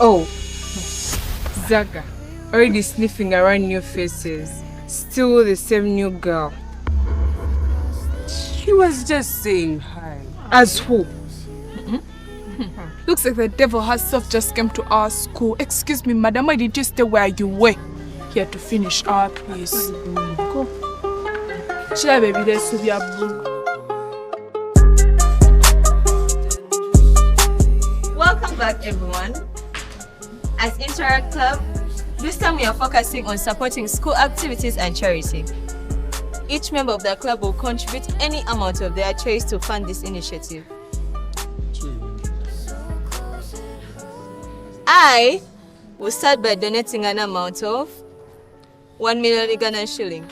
Oh, Zaga, already sniffing around new faces. Still the same new girl. She was just saying hi. As who? Looks like the devil herself just came to our school. Excuse me, madam, why did you stay where you were? Here to finish our piece. Go. Chill, baby, there's Subia Blue. Welcome back, everyone. As Interact Club, this time we are focusing on supporting school activities and charity. Each member of the club will contribute any amount of their choice to fund this initiative. I will start by donating an amount of 1 million Ugandan shilling.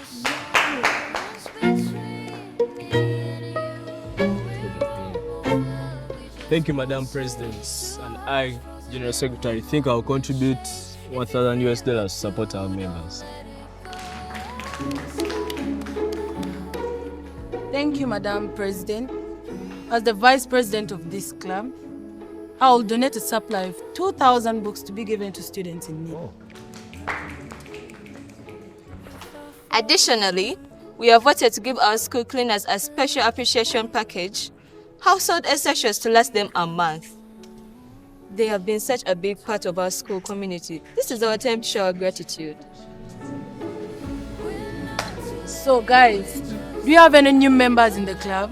Thank you, Madam President. And I, General Secretary, think I'll contribute $1,000 to support our members. Thank you, Madam President. As the Vice President of this club, I will donate a supply of 2,000 books to be given to students in need. Oh. Additionally, we have voted to give our school cleaners a special appreciation package, household essentials to last them a month. They have been such a big part of our school community. This is our time to show our gratitude. So guys, do you have any new members in the club?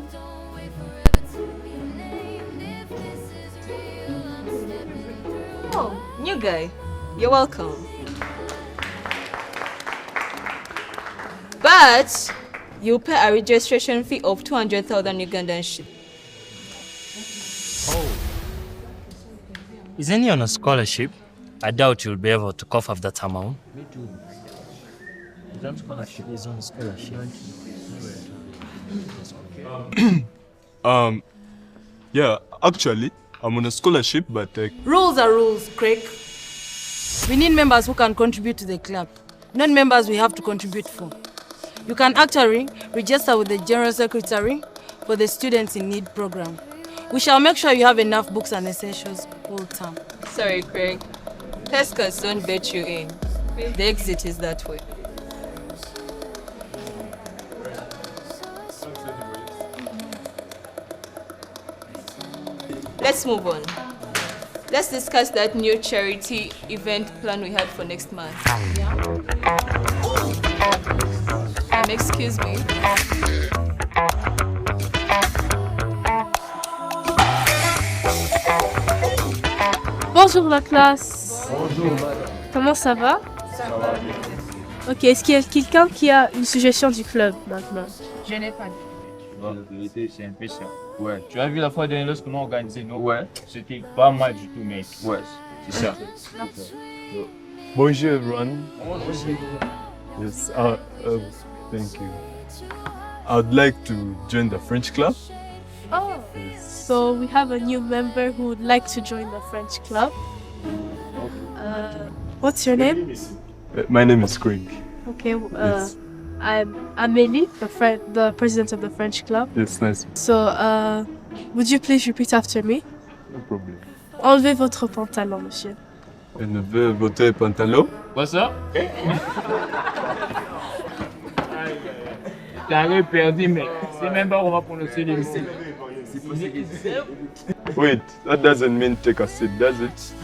Oh, new guy. You're welcome. But you'll pay a registration fee of 200,000 Ugandan shillings. Isn't he on a scholarship? I doubt you'll be able to cough up that amount. Me too. He's on a scholarship. Yeah, actually, I'm on a scholarship, but Rules are rules, Craig. We need members who can contribute to the club, not members we have to contribute for. You can actually register with the General Secretary for the Students in Need program. We shall make sure you have enough books and essentials all the time. Sorry, Craig. Pescas don't bet you in. The exit is that way. Let's move on. Let's discuss that new charity event plan we had for next month. Excuse me. Bonjour la classe. Bonjour madame. Comment ça va? Ça va bien. Ok, est-ce qu'il y a quelqu'un qui a une suggestion du club maintenant? Je n'ai pas. La vérité, c'est un peu ça. Ouais. Tu as vu la fois dernière lorsqu'on a organisé nos. Ouais. C'était pas mal du tout, mec. Ouais. C'est ça. Bonjour everyone. Yes, thank you. I'd like to join the French club. Oh, so we have a new member who would like to join the French club. What's your name? My name is Craig. Okay, Yes. I'm Amélie, the president of the French club. Yes, nice. So, would you please repeat after me? No problem. Enlevez votre pantalon, monsieur. Enlevez votre pantalon. Quoi ça? T'as perdu, mec. C'est même pas on va prononcer les mots. Wait, that doesn't mean take a seat, does it?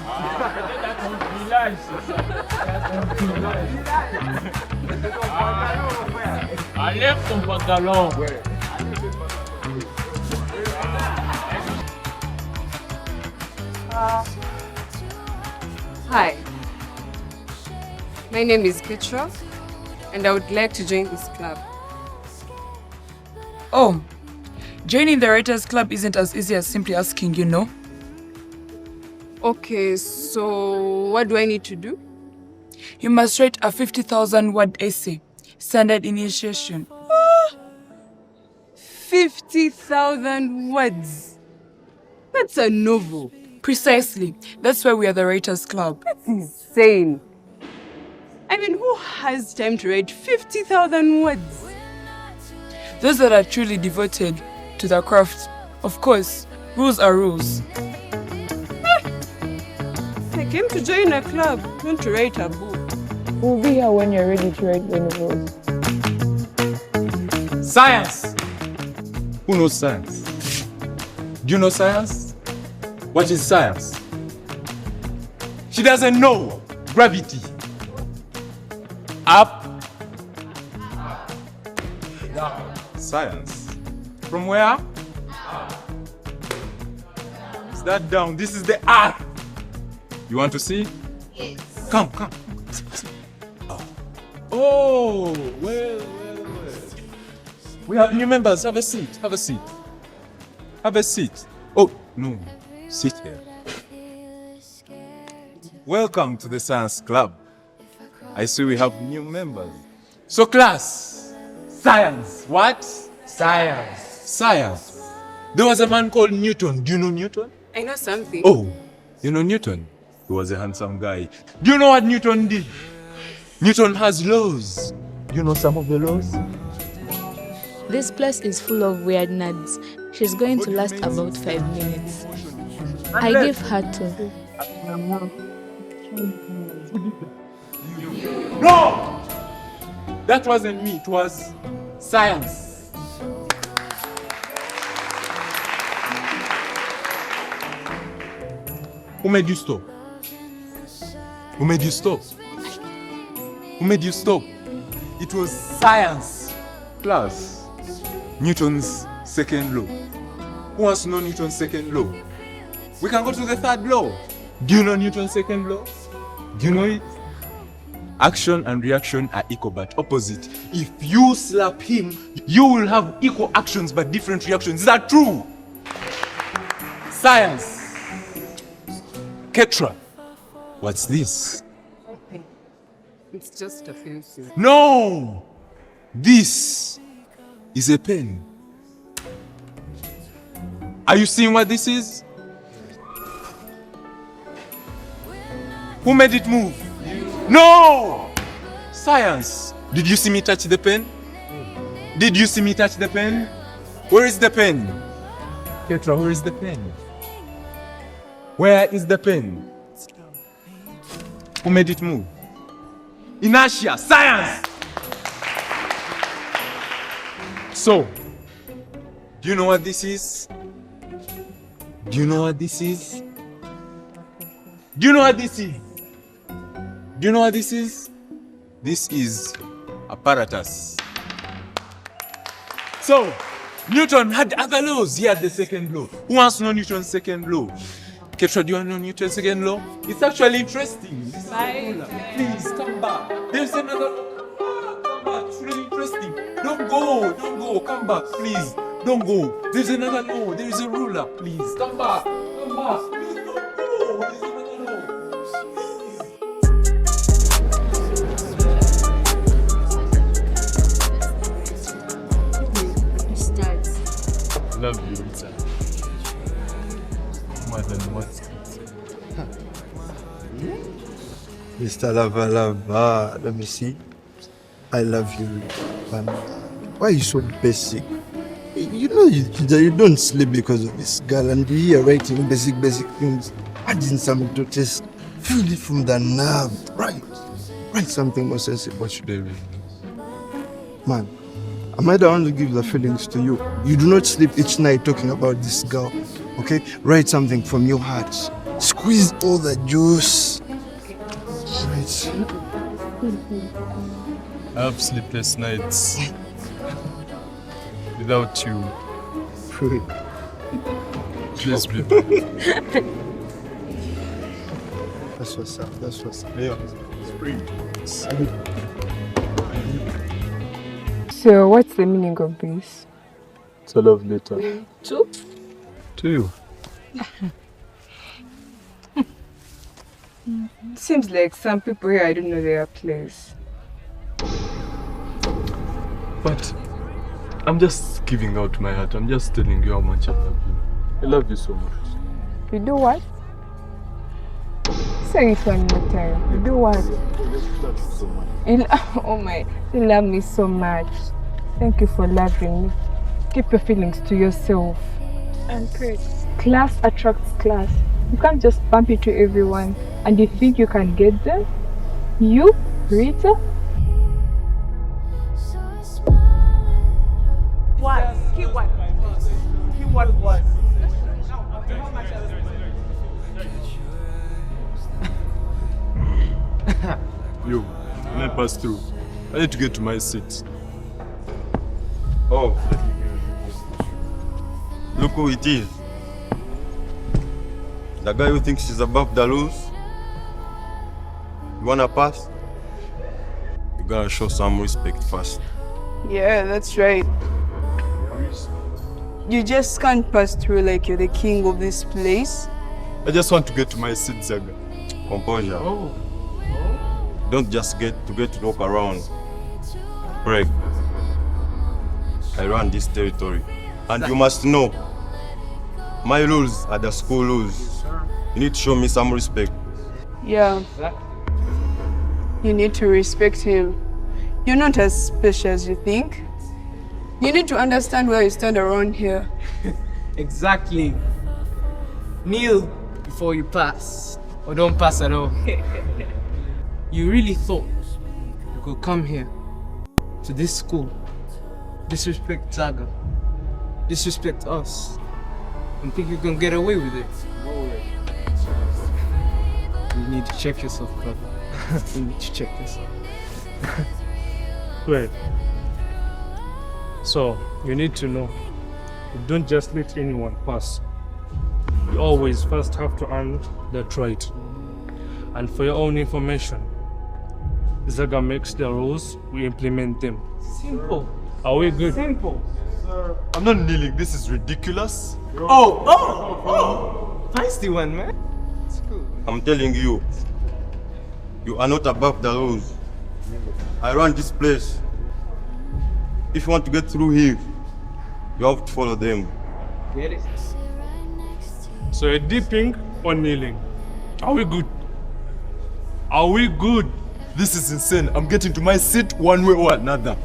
Enlève ton pantalon. Hi. My name is Petra, and I would like to join this club. Oh, joining the Writers Club isn't as easy as simply asking, you know. Okay, so what do I need to do? You must write a 50,000 word essay, standard initiation. 50,000 words. That's a novel. Precisely. That's why we are the Writers Club. That's insane. I mean, who has time to write 50,000 words? Those that are truly devoted to the craft. Of course, rules are rules. I came to join a club, not to write a book. We'll be here when you're ready to write the novels. Science! Who knows science? Do you know science? What is science? She doesn't know. Gravity. Up. Down. Science. From where? Is that down? This is the earth. You want to see? Yes. Come. Oh, well. We have new members. Have a seat. Oh, no. Sit here. Welcome to the Science Club. I see we have new members. So class, science. What? Science. There was a man called Newton. Do you know Newton? I know something. Oh, you know Newton? He was a handsome guy. Do you know what Newton did? Newton has laws. Do you know some of the laws? This place is full of weird nerds. She's going to last about 5 minutes. I gave her 2. No! That wasn't me, it was science. Who made you stop? Who made you stop? It was science. Plus, Newton's second law. Who wants to know Newton's second law? We can go to the third law. Do you know Newton's second law? Do you know it? Action and reaction are equal but opposite. If you slap him, you will have equal actions but different reactions. Is that true? Science. Ketra, what's this? It's just a pencil. No! This is a pen. Are you seeing what this is? Who made it move? No! Science. Did you see me touch the pen? Where is the pen? Ketra, where is the pen? Where is the pen? Who made it move? Inertia. Science! So, do you know what this is? This is apparatus. So, Newton had other laws. He had the second law. Who wants to know Newton's second law? Ketra, do you want to know Newton's second law? It's actually interesting. Please, come back. There's another law. Come back. It's really interesting. Don't go. Come back, please. Don't go. There's another law. There is a ruler. Please, come back. Please, don't go. There's another law. Love you, Rita. More than what? Mr. Lava, let me see. I love you, man. Why are you so basic? You know you don't sleep because of this girl, and you are writing basic things, adding something to just feel it from the nerve. Write something more sensible. What should I read? Man, am I the one to give the feelings to you? You do not sleep each night talking about this girl, okay? Write something from your heart. Squeeze all the juice. Right. I have sleepless nights without you. Please be back. That's what's up. Yeah. Spring. So, what's the meaning of this? It's a love letter. To you. Seems like some people here, I don't know their place. But I'm just giving out my heart. I'm just telling you how much I love you. I love you so much. You do what? Say it one more time. You do what? I love you so much. Oh my, you love me so much. Thank you for loving me. Keep your feelings to yourself. And Chris. Class attracts class. You can't just bump into everyone. And you think you can get them? You, Rita? What? Keep what? Keep what? Yo, let me pass through. I need to get to my seat. Oh. Look who it is. The guy who thinks he's above the rules. You wanna pass? You gotta show some respect first. Yeah, that's right. You just can't pass through like you're the king of this place. I just want to get to my seat, Zaga. Composure. Don't just get to walk around. Break. I run this territory. And you must know, my rules are the school rules. You need to show me some respect. Yeah. You need to respect him. You're not as special as you think. You need to understand where you stand around here. Exactly. Kneel before you pass, or don't pass at all. You really thought you could come here to this school, disrespect Zaga, disrespect us, and think you can get away with it? No way. You need to check yourself, brother. You need to check yourself. Wait. So, you need to know, you don't just let anyone pass. You always first have to earn that right. And for your own information, Zaga makes the rules, we implement them. Simple. Are we good? Simple. Sir, I'm not kneeling. This is ridiculous. Feisty one, man. It's cool. I'm telling you, you are not above the rules. I run this place. If you want to get through here, you have to follow them. Get it? So you're dipping or kneeling? Are we good? Are we good? This is insane. I'm getting to my seat one way or another.